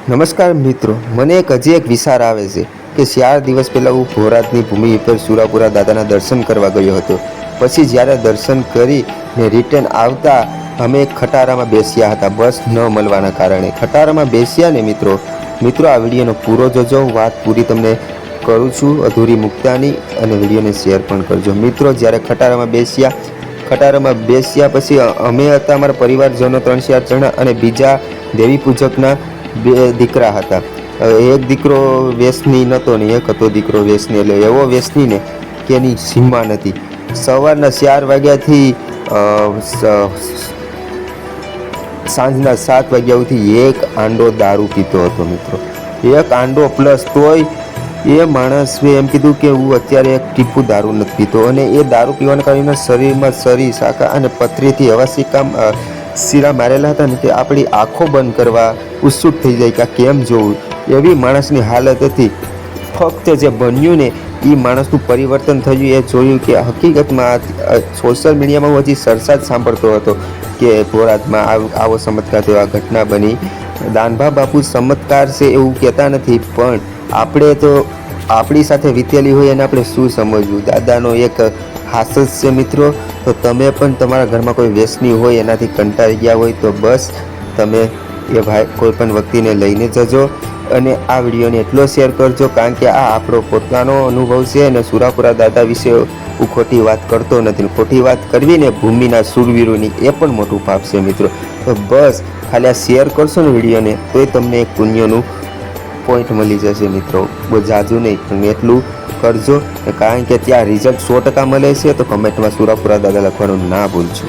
નમસ્કાર મિત્રો, મને હજી એક વિચાર આવે છે કે 4 દિવસ પહેલાં હું ભોરાતની ભૂમિ પર સુરાપુરા દાદાના દર્શન કરવા ગયો હતો. પછી જ્યારે દર્શન કરીને રિટર્ન આવતા અમે ખટારામાં બેસ્યા હતા, બસ ન મળવાના કારણે. ખટારામાં બેસ્યા ને મિત્રો આ વિડીયોનો પૂરો જોજો. વાત પૂરી તમને કરું છું, અધૂરી મૂકતાની, અને વિડીયોને શેર પણ કરજો. મિત્રો જ્યારે ખટારામાં બેસ્યા પછી અમે હતા, અમારા પરિવારજનો 3-4 જણા, અને બીજા દેવી પૂજકના 2 દીકરા હતા. એક દીકરો વ્યસની નહોતો ને એક હતો દીકરો વ્યસની, એટલે એવો વ્યસની ને કે એની સીમા નથી. સવારના 4 વાગ્યાથી સાંજના 7 વાગ્યા સુધી એક આંડો દારૂ પીતો હતો મિત્રો. એક આંડો પ્લસ. તોય એ માણસે એમ કીધું કે હું અત્યારે એક ટીપું દારૂ નથી પીતો, અને એ દારૂ પીવાના કારણે શરીરમાં સરી, શાખા અને પથરીથી એવા શીરા મારેલા હતા ને કે આપણી આંખો બંધ કરવા ઉત્સુક થઈ જાય કે કેમ જોવું, એવી માણસની હાલત હતી. ફક્ત જે બન્યું ને એ માણસનું પરિવર્તન થયું એ જોયું કે હકીકતમાં સોશિયલ મીડિયામાં હું હજી ચર્ચા જ સાંભળતો હતો કે ભોરાતમાં આવો ચમત્કાર થયો, આ ઘટના બની. દાનભા બાપુ ચમત્કાર છે એવું કહેતા નથી, પણ આપણે તો આપણી સાથે વીતેલી હોય અને આપણે શું સમજવું. દાદાનો એક હાસ્ય છે મિત્રો. તો તમે પણ તમારા ઘરમાં કોઈ વ્યસની હોય, એનાથી કંટાળી ગયા હોય, તો બસ તમે એ ભાઈ કોઈ પણ વ્યક્તિને લઈને જજો અને આ વિડીયોને એટલો શેર કરજો, કારણ કે આ આપણો પોતાનો અનુભવ છે. અને સુરાપુરા દાદા વિશે હું ખોટી વાત કરતો નથી. ખોટી વાત કરવી ને ભૂમિના શૂરવીરોની, એ પણ મોટું પાપ છે મિત્રો. તો બસ ખાલી આ શેર કરશો ને વિડીયોને, તોય તમને એક પુણ્યનું પોઈન્ટ મળી જશે મિત્રો. બહુ જાજુ નહીં, પણ એટલું કરજો, કારણ કે ત્યાં રિઝલ્ટ 100% મળે છે. તો કમેન્ટમાં સુરાપુરા દાદા લખવાનું ના ભૂલજો.